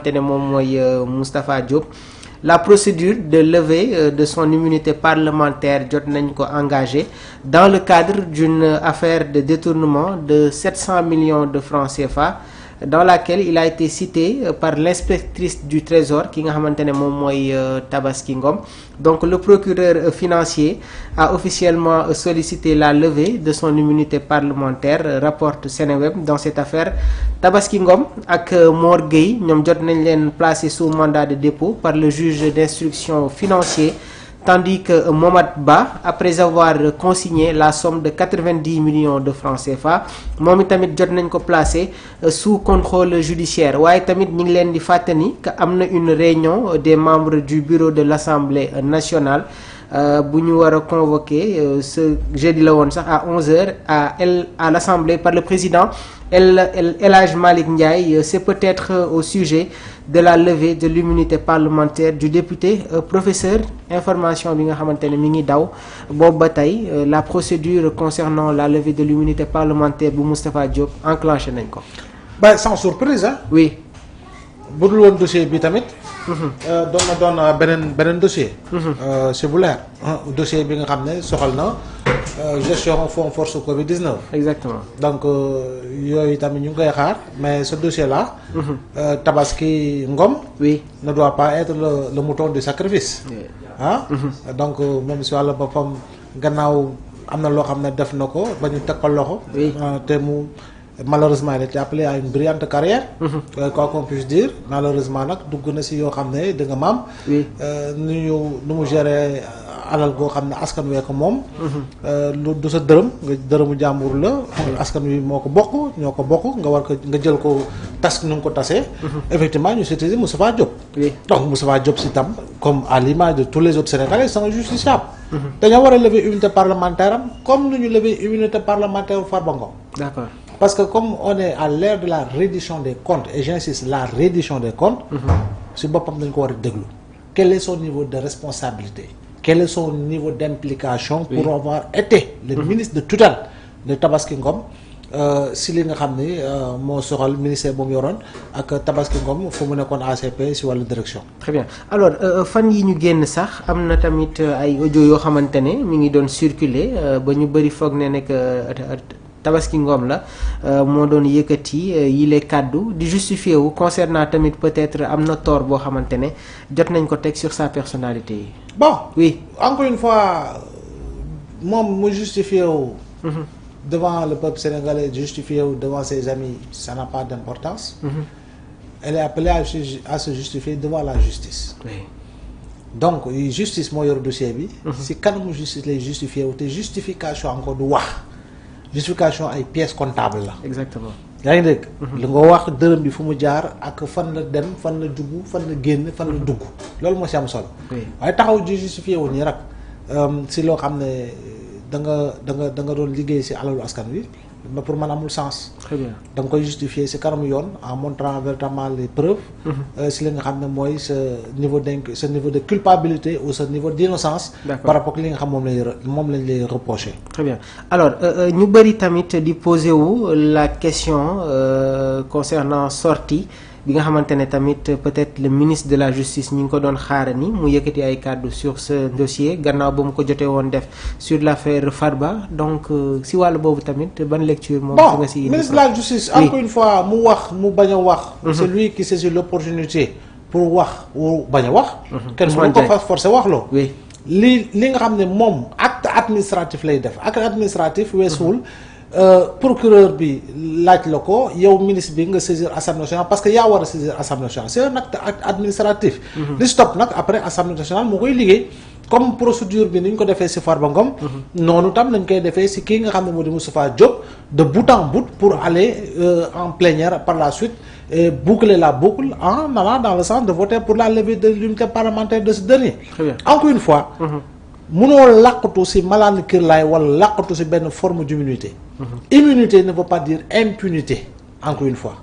xamante ne moom mooy Moustapha Diop. La procédure de levée de son immunité parlementaire jot nañ ko engagé dans le cadre d'une affaire de détournement de 700 millions de francs CFA dans laquelle il a été cité par l'inspectrice du Trésor ki nga xamante ne moom mooy Tabaski Ngom. Donc le procureur financier a officiellement sollicité la levée de son immunité parlementaire, rapporte Seneweb. Dans cette affaire, Tabaski Ngom ak Mor Gueye ñoom jot nañ leen placé sous mandat de dépôt par le juge d'instruction financier, tandis que Momad Ba, après avoir consigné la somme de 90 millions de francs CFA, moom itamit jot nañ ko placé sous contrôle judiciaire. Waaye tamit ñu ngi leen di fàttali que am na une réunion des membres du bureau de l'Assemblée nationale bu ñu war a convoquer ce jeudi la woon sax à 11h à l'Assemblée par le président El Hadj Malick Ndiaye. C'est peut-être au sujet de la levée de l'immunité parlementaire du député professeur. Information bi nga xamante ne mi ngi daw boobu ba tey la procédure concernant la levée de l'immunité parlementaire bu Moustapha Diop enclenché nañ ko. Ba sans surprise hein. Oui. bu dul woon dossier bi tamit. doon beneen dossier. c'est bu leer dossier bi nga xam ne soxal na gestion fonds force Covid-19. Exactement. donc yooyu tamit ñu ngi koy xaar mais ce dossier là. Tabaski Ngom. Oui. ne doit pas être le mouton du sacrifice. donc même si wàllu boppam gannaaw am na loo xam ne def na ko ba ñu teg ko loxo. te mu. Malheureusement il était appelé à une brillante carrière. Quoi qu'on puisse dire malheureusement nag dugg na si yoo xam ne da nga maam. nu mu gérer alal goo xam ne askan wee ko moom. lu du sa dërëm nga dërëmu jàmbur la. askan wi moo ko bokk ñoo ko bokk nga war ko nga jël ko tas nu nga ko tasee. effectivement ñu saisir Moustapha Diop. donc Moustapha Diop si tam comme à l'image de tous les autres Sénégalais sont justiciables. dañoo war a lever immunité parlementaire am comme nu ñu lever immunité parlementaire Farba Ngom. D'accord. Parce que comme on est à l'ère de la reddition des comptes et j'insiste la reddition des comptes. si boppam dañ ko war a déglu. Quel est son niveau de responsabilité? Quel est son niveau d'implication pour avoir été le ministre de tutelle de Tabaski Ngom si li nga xam ni moo soxal ministère bu mu yoroon ak Tabaski Ngom fu mu nekkoon ACP si wàllu direction. Très bien alors fan yi ñu génn sax am na tamit ay audio yoo xamante ne mi ngi doon circuler ba ñu bëri foog ne nekk Tabaski Ngom la moo doon yëkkati yile kàddu di justifier wu concernant tamit peut-être am na tort boo xamante ne jot nañ ko teg sur sa personnalité yi. Bon oui encore une fois moom mu justifier wu. devant le peuple sénégalais, justifier ou devant ses amis, ça n'a pas d'importance. Elle est appelée à se justifier devant la justice. Oui. Donc justice moo yor dossier bi. si kanamu justice lay justifier wu te justification encore du wax. justification ay pièces comptables la. Exactement. yaa ngi dégg. li nga wax dërëm bi fu mu jaar ak fan la dem fan la dugg fan la génn fan la dugg loolu moo si am solo. waaye taxaw di justifier wu nii rek si loo xam ne da nga doon liggéey si alalu askan wi mais pour man amul sens. Très bien. da nga koy justifier si kanamu yoon en montrant véritablement les preuves. si li nga xam ne mooy sa niveau de culpabilité ou sa niveau d'innocence. par rapport ak li nga xam moom lañ lay reprocher. Très bien alors ñu bëri tamit di poser wu la question concernant sortie bi nga xamante ne tamit peut-être le ministre de la justice ñi ngi ko doon xaarani mu yëkkati ay kàddu sur ce dossier gannaaw ba mu ko jotee woon def sur l'affaire Farba donc si wàllu boobu tamit ban lecture moom bon nga si ministre de la justice encore une fois mu wax mu bañ a wax c'est lui qui saisit l'opportunité pour wax ou bañ a wax kenn mënu ko fa forcer wax loo oui li nga xam ne moom acte administratif lay def acte administratif weesuwul procureur bi laaj la ko yow ministre bi nga saisir Assemblée nationale parce que yaa war a saisir Assemblée nationale c'est un acte administratif. li stop nag après Assemblée nationale moo koy liggéey comme procédure bi ni ñu ko defee ci Farba Ngom. noonu tam lañ koy defee ci kii nga xam ne moo di Moustapha Diop de bout en bout pour aller en plénière par la suite et boucler la boucle en allant dans le sens de voter pour la levée de l'immunité parlementaire de ce dernier. Encore une fois. munoo làqatu ci malaan kër laay wala làqatu ci benn forme d'immunité. Immunité ne veut pas dire impunité encore une fois.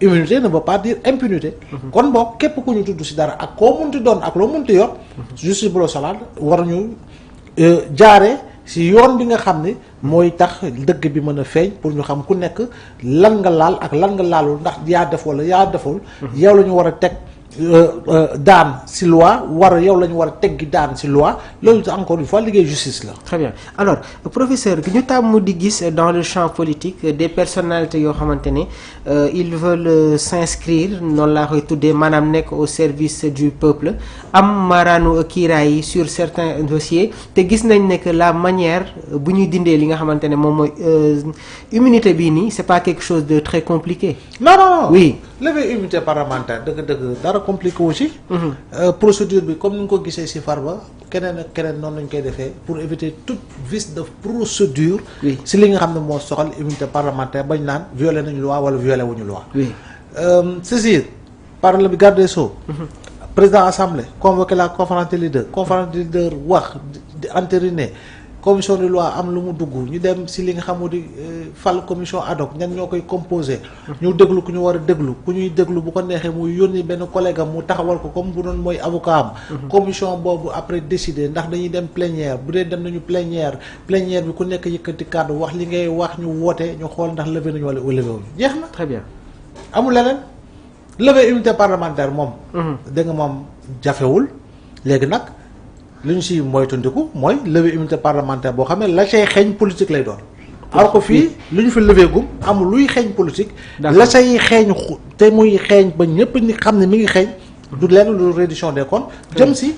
Immunité ne veut pas dire impunité. kon boog képp ku ñu tudd ci dara ak koo munti doon ak loo munti yor. justice bu la solaat war ñu jaare si yoon bi nga xam ne mooy tax dëgg bi mën a feeñ pour ñu xam ku nekk lan nga laal ak lan nga laalul ndax yaa def wala yaa deful yow la ñu war a teg daan si loi yow la ñu war a teggi daan si loi loolu encore une fois liggéey justice la. Très bien alors professeur ñu tàmm di gis dans le champ politique des personnalités yoo xamante ne ils veulent s'inscrire noonu laa koy tuddee maanaam nekk au service du peuple am maaraanu kiiraay yi sur certains dossiers te gis nañ ne que la manière bu ñuy dindee li nga xamante ne moom mooy immunité bii nii c'est pas quelque chose de très compliqué. non oui. lever immunité parlementaire dëgg dara compliqué wu ci. procédure bi comme ni nga ko gisee ci Farba keneen ak keneen noonu lañ koy defee pour éviter toute vice de procédure. ci li nga xam ne moo soxal immunité parlementaire bañ naan violé nañu loi wala violé wuñu loi. saisir par le garde des Sceaux. président assemblée convoqué la conférence des leaders wax di entériner. commission de loi am lu mu dugg ñu dem ci li nga xamu di fal commission ad hoc ñan ñoo koy composé ñu déglu ku ñu war a déglu ku ñuy déglu bu ko neexee muy yónni benn collègue am mu taxawal ko comme bu doon mooy avocat am commission boobu après décider ndax dañuy dem plénière bu dee dem nañu plénière bi ku nekk yëkkati kàddu wax li ngay wax ñu woote ñu xool ndax levé nañu wala levé wuñu jeex na. Très bien. amul leneen levé immunité parlementaire moom. dégg nga moom jafewul léegi nag. li ñu si moytandiku mooy lever immunité parlementaire boo xam ne la cay xeeñ politique lay doon. alors que fii lu ñu fi lever gum amul luy xeeñ politique. la cay xeeñ te muy xeeñ ba ñëpp ni xam ne mi ngi xeeñ. du lenn lu reddition des comptes. jëm si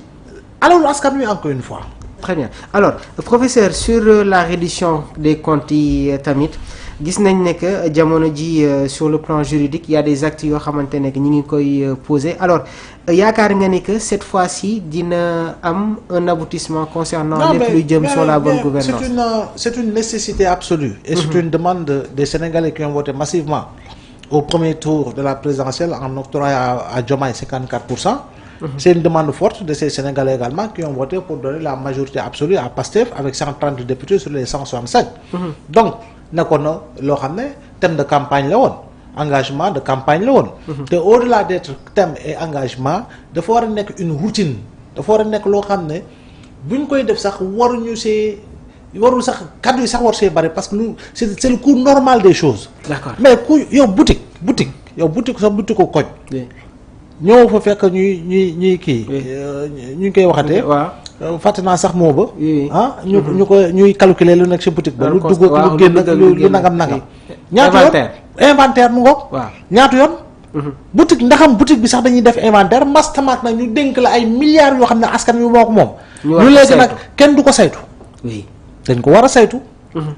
alalu askan wi encore une fois. Très bien alors professeur sur la reddition des comptes yi tamit gis nañ ne que jamono ji sur le plan juridique il y a des actes yoo xamante ne que ñu ngi koy poser alors yaakaar nga ni que cette fois-ci dina am un aboutissement concernant lépp luy jëm sur la bonne gouvernance. C'est une nécessité absolue et c'est une demande des Sénégalais qui ont voté massivement au premier tour de la présidentielle en octroyant à Diomaye 54%. C'est une demande forte de ces Sénégalais également qui ont voté pour donner la majorité absolue à Pastef avec 130 députés sur les 167. Donc nekkoon na loo xam ne thème de campagne la woon engagement de campagne la woon. te au-delà d'être thème et engagement dafa war a nekk une routine dafa war a nekk loo xam ne buñ koy def sax warul sax kaddu yi sax war see bari parce que c'est le cours normal des choses. D'accord. mais ku yow boutique sax boutique ko koñ. ñoo fa fekk ñuy kii. ñu ngi koy waxatee. fàtte naa sax moo ba. ñuy calculer lu nekk ci boutique ba. lu dugg lu génn lu nangam. ñaata yoon inventaire mu ngoog. ñaata yoon. boutique ndaxam boutique bi sax dañuy def inventaire mastamaat nag ñu dénk la ay milliards yoo xam ne askan wi moo ko moom. lu léegi nag kenn du ko saytu. dañ ko war a saytu.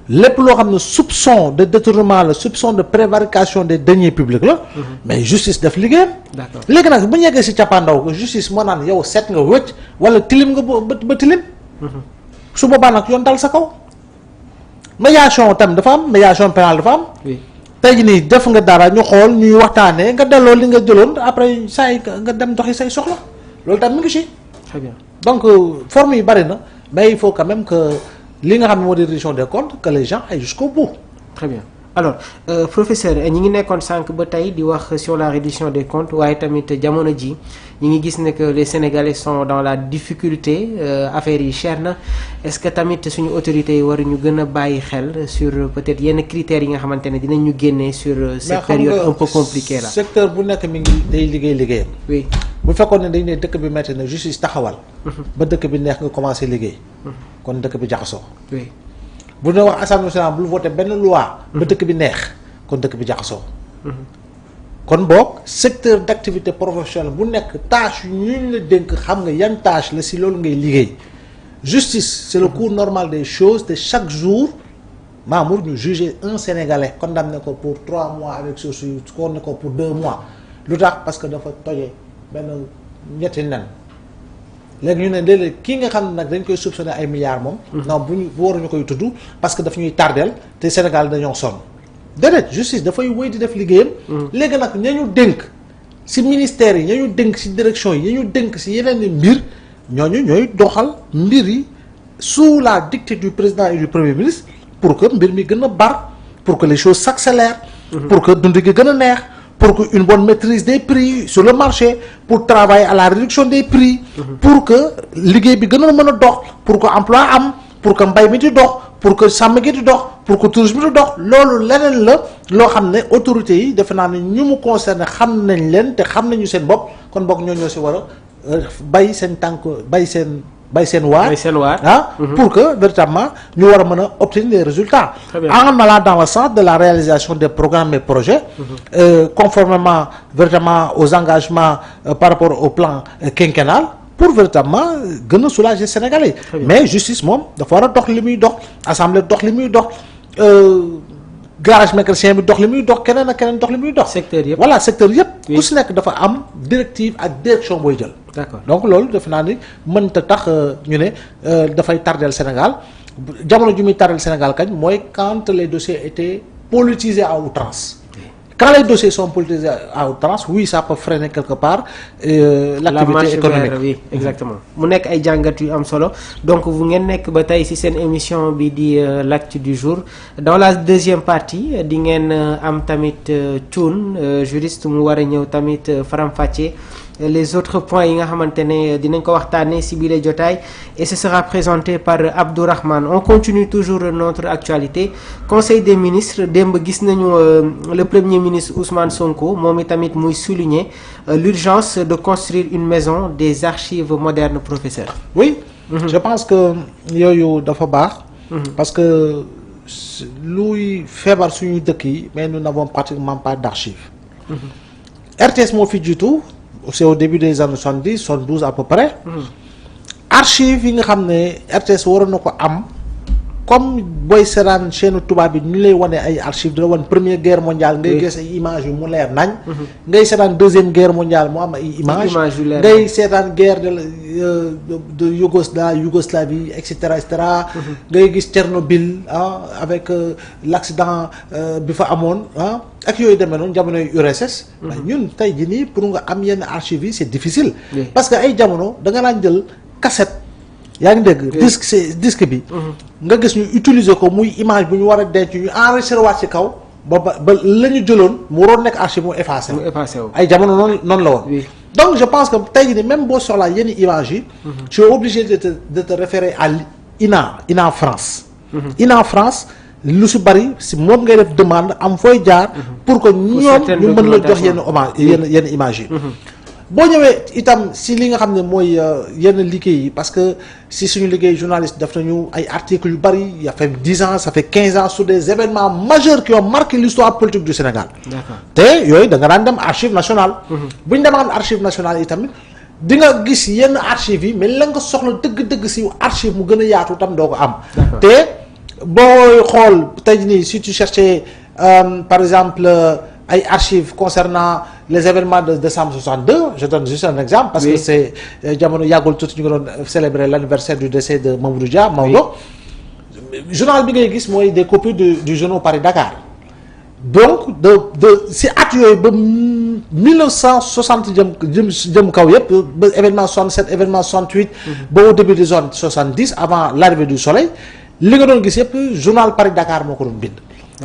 lépp loo xam ne soupçon de détournement la soupçon de prévarication des deniers publics la. mais justice def liggéeyam. D'accord. léegi nag bu ñu yeggee ci cappaandaw ko justice moo naan yow set nga wëcc wala tilim nga ba tilim. su boobaa nag yoon dal sa kaw. médiation tam dafa am médiation pénale dafa am. tey jii nii def nga dara ñu xool ñuy waxtaanee nga delloo li nga jëloon après saa yi nga dem doxi say soxla loolu tam mi ngi ci. Très bien. donc forme yi bari na mais il faut quand même que. li nga xam ne moo di reddition des comptes que les gens aillent jusqu'au bout. Très bien alors professeur ñi ngi nekkoon sànq ba tey di wax sur la reddition des comptes waaye tamit jamono ji ñi ngi gis ne que les Sénégalais sont dans la difficulté affaires yi cher na est-ce que tamit suñu autorités yi waruñu gën a bàyyi xel sur peut-être yenn critères yi nga xamante ne dinañ ñu génnee sur cette période un peu compliquée là. secteur bu nekk mi ngi day liggéeyam. oui bu fekkoon ne dañ ne dëkk bi metti na justice taxawal. ba dëkk bi neex nga commencé liggéey. kon dëkk bi jaxasoo. oui bu ñu wax assemblée nationale bul voté benn loi. ba dëkk bi neex kon dëkk bi jaxasoo. kon boog secteur d'activité professionnelle bu nekk tâche yu ñu la dénk xam nga yan tâche la si loolu ngay liggéey. justice c'est le cours normal des choses te chaque jour Mamour ñu juger un Sénégalais condamné ko pour 3 mois avec sursis condamné ko pour 2 mois lu tax parce que dafa tojee benn ñetti nen. léegi ñu ne léeg-léeg kii nga xam ne nag dañ koy soupçonner ay milliards moom. non bu waruñu koy tudd parce que daf ñuy tardeel te Sénégal dañoo sonn. déedéet justice dafay wéy di def liggéeyam. léegi nag ña ñu dénk ci ministères yi ña ñu dénk ci direction yi ña ñu dénk ci yeneen i mbir ñooñu ñooy doxal mbir yi sous la dictée du président et du premier ministre pour que mbir mi gën a bar pour que les choses s'accélèrent. pour que dund gi gën a neex. pour que une bonne maîtrise des prix sur le marché pour travailler à la réduction des prix. pour que liggéey bi gën a mën a dox pour que emploi am pour que mbay mi di dox pour que sàmm gi di dox pour que tourisme di dox loolu leneen la loo xam ne autorités yi defe naa ne ñu mu concerné xam nañ leen te xam nañu seen bopp kon boog ñoo si war a bay seen tànk bay seen waar pour que véritablement ñu war a mën a obtenir des résultats en allant dans le sens de la réalisation des programmes et projets conformément véritablement aux engagements par rapport au plan quinquennal pour véritablement gën a soulager Sénégalais mais justice moom dafa war a dox li muy dox assemblée dox li muy dox garage mécanicien bi dox li muy dox keneen ak keneen dox li muy dox secteur yëpp voilà secteur yëpp ku si nekk dafa am directive ak direction booy jël d'accord donc loolu defe naa ni mënta tax ñu ne dafay tardeel Sénégal jamono ju muy tardeel Sénégal kañ mooy quand les dossiers étaient politisés à outrance quand les dossiers sont politisés à outrance oui ça peut freiner quelque part l'activité économique oui exactement mu nekk ay jàngat yu am solo donc bu ngeen nekk ba tey ci seen émission bi di l'actu du jour dans la deuxième partie di ngeen am tamit Thioune juriste mu war a ñëw tamit faram-fàccee les autres points yi nga xamante ne dinañ ko waxtaanee ci biir jotaay et ce sera présenté par Abdourahmane. On continue toujours notre actualité conseil des ministres démb gis nañu le premier ministre Ousmane Sonko moom itamit muy souligner l'urgence de construire une maison des archives modernes professeur. Oui, je pense que yooyu dafa baax. parce que luy feebar suñu dëkk yi mais nous n'avons pratiquement pas d'archives. RTS moo fi jiitu. C'est au début des années 70 72 à peu près. archives yi nga xam ne RTS waroon na ko am comme booy seetaan chaîne tubaab bi ñu lay wane ay archives di la wan première guerre mondiale ngay gis ay images yu mu leer nañ. ngay seetaan deuxième guerre mondiale mu am ay images ngay seetaan guerre de Yougoslavie et cetera ngay gis Tchernobyl avec l'accident bi fa amoon ak yooyu demee noonu jamonoy URSS. ñun tey jii nii pour nga am yenn archives yi c'est difficile. parce que ay jamono da nga daan jël cassette. yaa ngi dégg disque bi. nga gis ñu utiliser ko muy image bu ñu war a denc ñu enregistré waat ci kaw ba la ñu jëloon mu waroon nekk archive mu effacé wu. ay jamono noonu la woon. donc je pense que tey jii nii même boo soxlaa yenn images yi. tu es obligé de te référer à INA France. INA France lu si bari si moom ngay def demande am fooy jaar. pour que ñoom ñu mën la jox yenn images yi. boo ñëwee itam si li nga xam ne mooy yenn liggéey yi parce que si suñu liggéey journaliste def nañu ay articles yu bari il y a fait 10 ans ça fait 15 ans sur des événements majeurs qui ont marqué l'histoire politique du Sénégal. te yooyu da nga daan dem archive nationale. bu ñu demaan archive nationale yi tamit di nga gis yenn archives yi mais la nga soxla dëgg-dëgg si archive mu gën a yaatu tam doo ko am. te booy xool tey nii si tu cherchais par exemple ay archives concernant les événements de décembre 62 je donne juste un exemple parce que c'est jamono yàggul tuuti ñu ngi doon célébrer l'anniversaire du décès de Mamadou Dia Maodo journal bi ngay gis mooy des copies du journal Paris Dakar donc de si at yooyu ba 1960 jëm kaw yëpp ba événement 67 événement 68 ba au début des années 70 avant l'arrivée du soleil li nga doon gis yëpp journal Paris Dakar moo ko doon bind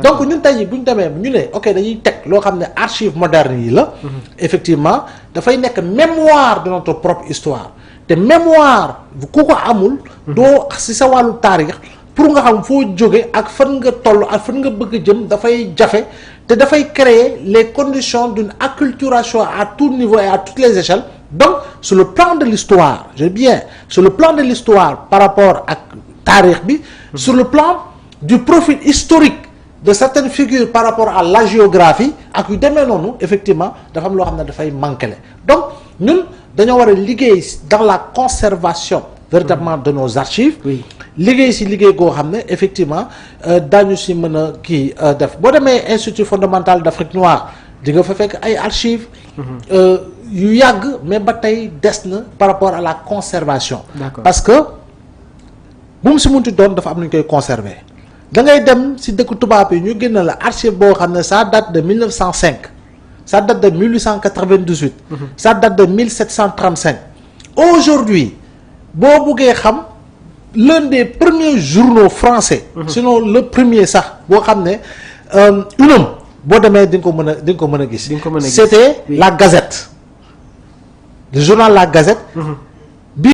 donc ñun tey jii bu ñu demee ñu ne ok dañuy teg loo xam ne archive moderne yi la. effectivement dafay nekk mémoire de notre propre histoire te mémoire ku ko amul. doo si sa wàllu taarix pour nga xam foo jóge ak fan nga toll ak fan nga bëgg a jëm dafay jafe te dafay créer les conditions d'une acculturation à tout niveau et à toutes les échelles donc sur le plan de l'histoire je dis bien sur le plan de l'histoire par rapport ak taarix bi. sur le plan du profil historique. de certaines figures par rapport à la géographie ak yu demee noonu effectivement dafa am loo xam ne dafay manquer donc ñun dañoo war a liggéey dans la conservation véritablement de nos archives liggéey si liggéey goo xam ne effectivement daañu si mën a kii def boo demee Institut fondamental d'Afrique noire di nga fa fekk ay archives yu yàgg mais ba tey des na par rapport à la conservation parce que bu mu si munti doon dafa am nañu koy conserver da ngay dem si dëkk tubaab yi ñu génn la archive boo xam ne ça date de 1905 ça date de 1898 ça date de 1735 aujourd'hui boo buggee xam l'un des premiers journaux français sinon le premier sax boo xam ne unam boo demee di nga ko mën a gis c'était la Gazette le journal La Gazette